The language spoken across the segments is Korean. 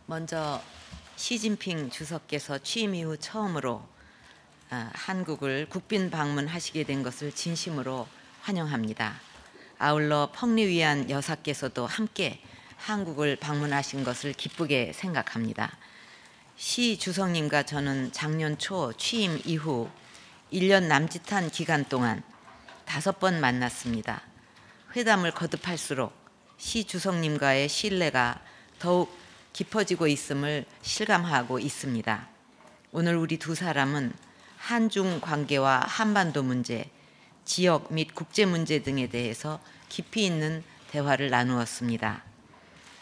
먼저 시진핑 주석께서 취임 이후 처음으로 한국을 국빈 방문하시게 된 것을 진심으로 환영합니다. 아울러 펑리위안 여사께서도 함께 한국을 방문하신 것을 기쁘게 생각합니다. 시 주석님과 저는 작년 초 취임 이후 1년 남짓한 기간 동안 5번 만났습니다. 회담을 거듭할수록 시 주석님과의 신뢰가 더욱 깊어지고 있음을 실감하고 있습니다. 오늘 우리 두 사람은 한중 관계와 한반도 문제, 지역 및 국제 문제 등에 대해서 깊이 있는 대화를 나누었습니다.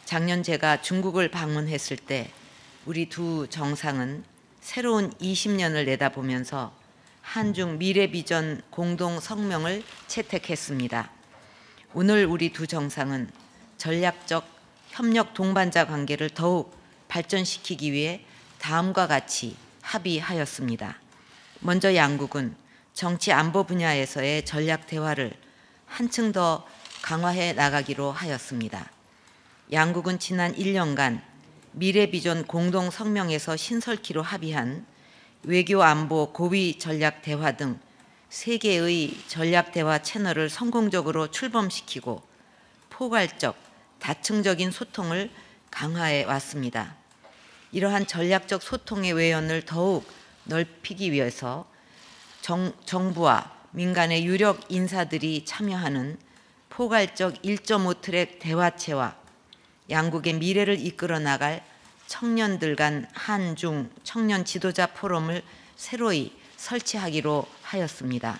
작년 제가 중국을 방문했을 때 우리 두 정상은 새로운 20년을 내다보면서 한중 미래 비전 공동 성명을 채택했습니다. 오늘 우리 두 정상은 전략적 협력 동반자 관계를 더욱 발전시키기 위해 다음과 같이 합의하였습니다. 먼저 양국은 정치 안보 분야에서의 전략 대화를 한층 더 강화해 나가기로 하였습니다. 양국은 지난 1년간 미래 비전 공동 성명에서 신설키로 합의한 외교 안보 고위 전략 대화 등 3개의 전략 대화 채널을 성공적으로 출범시키고 포괄적 다층적인 소통을 강화해 왔습니다. 이러한 전략적 소통의 외연을 더욱 넓히기 위해서 정부와 민간의 유력 인사들이 참여하는 포괄적 1.5 트랙 대화체와 양국의 미래를 이끌어 나갈 청년들 간 한중 청년 지도자 포럼을 새로이 설치하기로 하였습니다.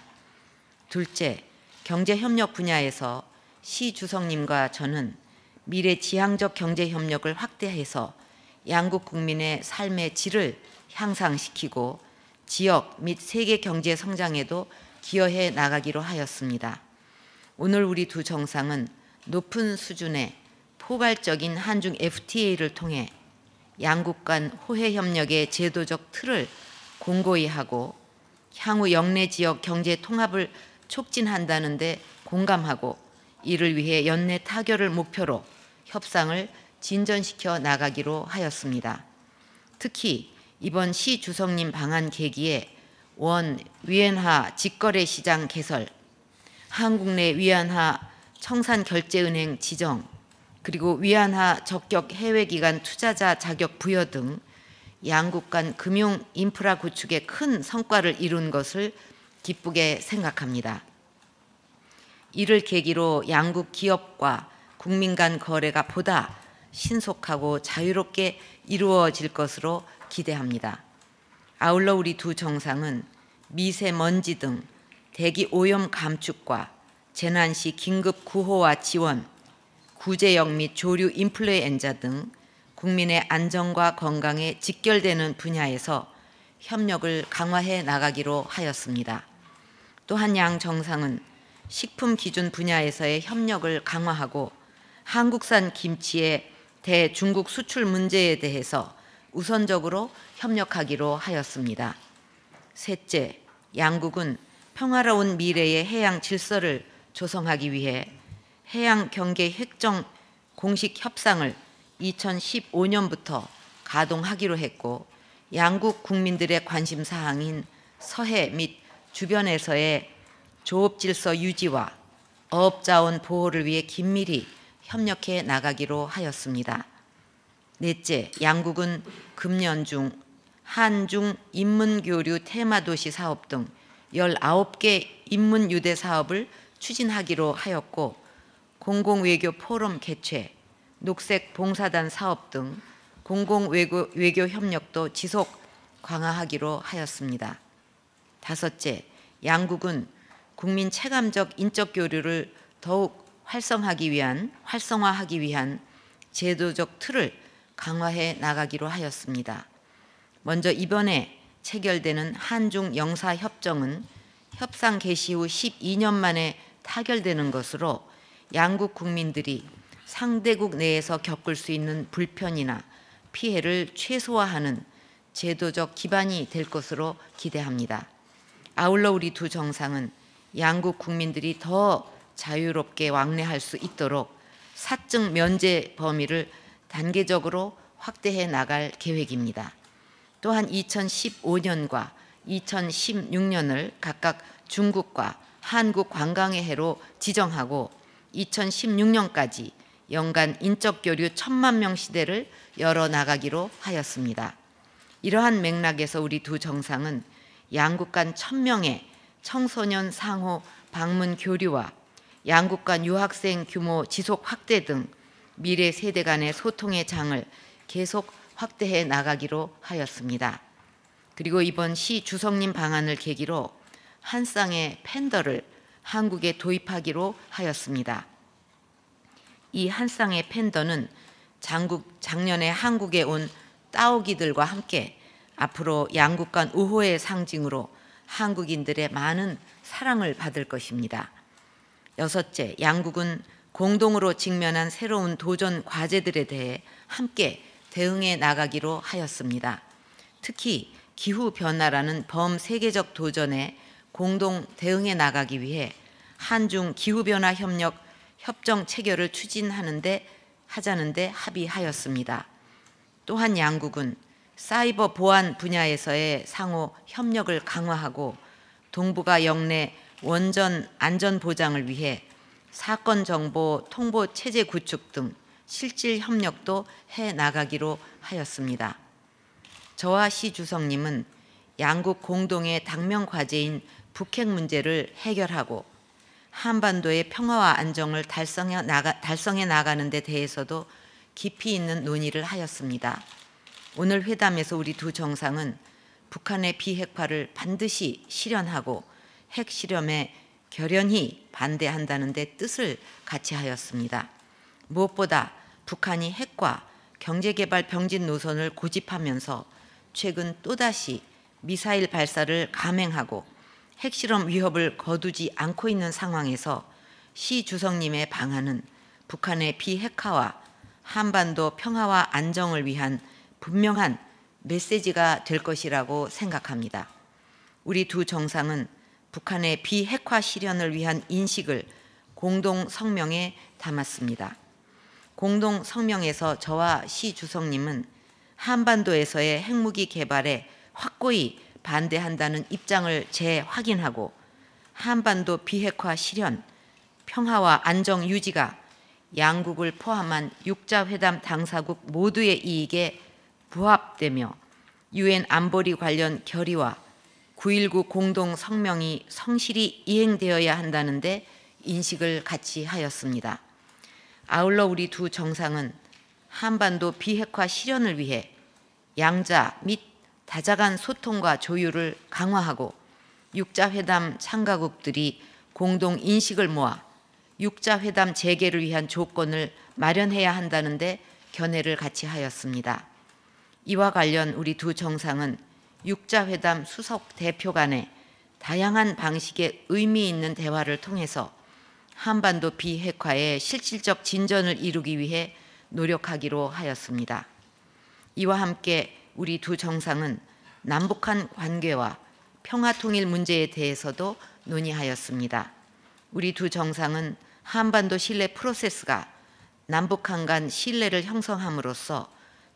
둘째, 경제협력 분야에서 시 주석님과 저는 미래 지향적 경제협력을 확대해서 양국 국민의 삶의 질을 향상시키고 지역 및 세계 경제 성장에도 기여해 나가기로 하였습니다. 오늘 우리 두 정상은 높은 수준의 포괄적인 한중 FTA를 통해 양국 간 호혜 협력의 제도적 틀을 공고히 하고 향후 영내 지역 경제 통합을 촉진한다는 데 공감하고 이를 위해 연내 타결을 목표로 협상을 진전시켜 나가기로 하였습니다. 특히 이번 시 주석님 방한 계기에 원 위안화 직거래 시장 개설, 한국 내 위안화 청산결제은행 지정, 그리고 위안화 적격 해외기관 투자자 자격 부여 등 양국 간 금융 인프라 구축에 큰 성과를 이룬 것을 기쁘게 생각합니다. 이를 계기로 양국 기업과 국민 간 거래가 보다 신속하고 자유롭게 이루어질 것으로 기대합니다. 아울러 우리 두 정상은 미세먼지 등 대기 오염 감축과 재난 시 긴급 구호와 지원, 구제역 및 조류 인플루엔자 등 국민의 안전과 건강에 직결되는 분야에서 협력을 강화해 나가기로 하였습니다. 또한 양 정상은 식품 기준 분야에서의 협력을 강화하고 한국산 김치의 대중국 수출 문제에 대해서 우선적으로 협력하기로 하였습니다. 셋째, 양국은 평화로운 미래의 해양 질서를 조성하기 위해 해양 경계 획정 공식 협상을 2015년부터 가동하기로 했고 양국 국민들의 관심 사항인 서해 및 주변에서의 조업 질서 유지와 어업자원 보호를 위해 긴밀히 협력해 나가기로 하였습니다. 넷째, 양국은 금년 중 한중 인문교류 테마도시 사업 등 19개 인문유대 사업을 추진하기로 하였고 공공외교 포럼 개최, 녹색 봉사단 사업 등 공공외교 협력도 지속 강화하기로 하였습니다. 다섯째, 양국은 국민 체감적 인적 교류를 더욱 활성화하기 위한 제도적 틀을 강화해 나가기로 하였습니다. 먼저 이번에 체결되는 한중 영사협정은 협상 개시 후 12년 만에 타결되는 것으로 양국 국민들이 상대국 내에서 겪을 수 있는 불편이나 피해를 최소화하는 제도적 기반이 될 것으로 기대합니다. 아울러 우리 두 정상은 양국 국민들이 더 자유롭게 왕래할 수 있도록 사증 면제 범위를 단계적으로 확대해 나갈 계획입니다. 또한 2015년과 2016년을 각각 중국과 한국 관광의 해로 지정하고 2016년까지 연간 인적 교류 1,000만 명 시대를 열어나가기로 하였습니다. 이러한 맥락에서 우리 두 정상은 양국 간 1,000명의 청소년 상호 방문 교류와 양국 간 유학생 규모 지속 확대 등 미래 세대 간의 소통의 장을 계속 확대해 나가기로 하였습니다. 그리고 이번 시 주석님 방안을 계기로 한 쌍의 팬더를 한국에 도입하기로 하였습니다. 이 한 쌍의 팬더는 작년에 한국에 온 따오기들과 함께 앞으로 양국 간 우호의 상징으로 한국인들의 많은 사랑을 받을 것입니다. 여섯째, 양국은 공동으로 직면한 새로운 도전 과제들에 대해 함께 대응해 나가기로 하였습니다. 특히 기후변화라는 범세계적 도전에 공동 대응해 나가기 위해 한중 기후변화 협정 체결을 하자는데 합의하였습니다. 또한 양국은 사이버 보안 분야에서의 상호 협력을 강화하고 동북아 영내 원전 안전 보장을 위해 사건 정보 통보 체제 구축 등 실질 협력도 해 나가기로 하였습니다. 저와 시 주석님은 양국 공동의 당면 과제인 북핵 문제를 해결하고 한반도의 평화와 안정을 달성해 나가는 데 대해서도 깊이 있는 논의를 하였습니다. 오늘 회담에서 우리 두 정상은 북한의 비핵화를 반드시 실현하고 핵 실험에 결연히 반대한다는 데 뜻을 같이 하였습니다. 무엇보다 북한이 핵과 경제개발 병진 노선을 고집하면서 최근 또다시 미사일 발사를 감행하고 핵실험 위협을 거두지 않고 있는 상황에서 시 주석님의 방안은 북한의 비핵화와 한반도 평화와 안정을 위한 분명한 메시지가 될 것이라고 생각합니다. 우리 두 정상은 북한의 비핵화 실현을 위한 인식을 공동 성명에 담았습니다. 공동 성명에서 저와 시 주석님은 한반도에서의 핵무기 개발에 확고히 반대한다는 입장을 재확인하고 한반도 비핵화 실현, 평화와 안정 유지가 양국을 포함한 육자회담 당사국 모두의 이익에 부합되며 유엔 안보리 관련 결의와 9.19 공동 성명이 성실히 이행되어야 한다는 데 인식을 같이 하였습니다. 아울러 우리 두 정상은 한반도 비핵화 실현을 위해 양자 및 다자간 소통과 조율을 강화하고 육자회담 참가국들이 공동 인식을 모아 육자회담 재개를 위한 조건을 마련해야 한다는 데 견해를 같이 하였습니다. 이와 관련 우리 두 정상은 육자회담 수석 대표 간의 다양한 방식의 의미 있는 대화를 통해서 한반도 비핵화의 실질적 진전을 이루기 위해 노력하기로 하였습니다. 이와 함께 우리 두 정상은 남북한 관계와 평화통일 문제에 대해서도 논의하였습니다. 우리 두 정상은 한반도 신뢰 프로세스가 남북한 간 신뢰를 형성함으로써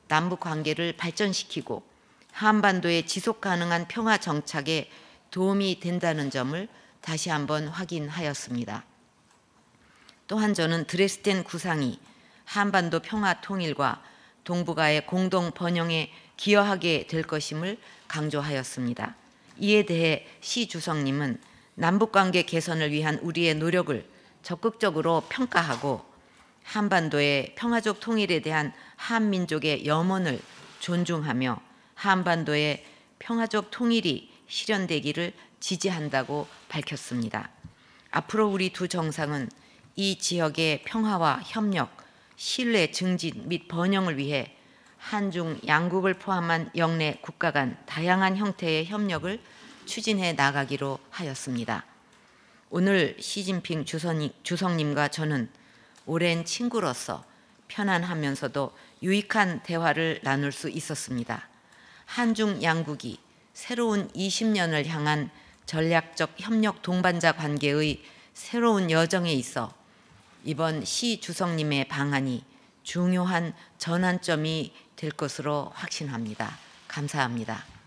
남북 관계를 발전시키고 한반도의 지속 가능한 평화 정착에 도움이 된다는 점을 다시 한번 확인하였습니다. 또한 저는 드레스덴 구상이 한반도 평화 통일과 동북아의 공동 번영에 기여하게 될 것임을 강조하였습니다. 이에 대해 시 주석님은 남북관계 개선을 위한 우리의 노력을 적극적으로 평가하고 한반도의 평화적 통일에 대한 한민족의 염원을 존중하며 한반도의 평화적 통일이 실현되기를 지지한다고 밝혔습니다. 앞으로 우리 두 정상은 이 지역의 평화와 협력, 신뢰 증진 및 번영을 위해 한중 양국을 포함한 영내 국가 간 다양한 형태의 협력을 추진해 나가기로 하였습니다. 오늘 시진핑 주석님과 저는 오랜 친구로서 편안하면서도 유익한 대화를 나눌 수 있었습니다. 한중 양국이 새로운 20년을 향한 전략적 협력 동반자 관계의 새로운 여정에 있어 이번 시 주석님의 방안이 중요한 전환점이 될 것으로 확신합니다. 감사합니다.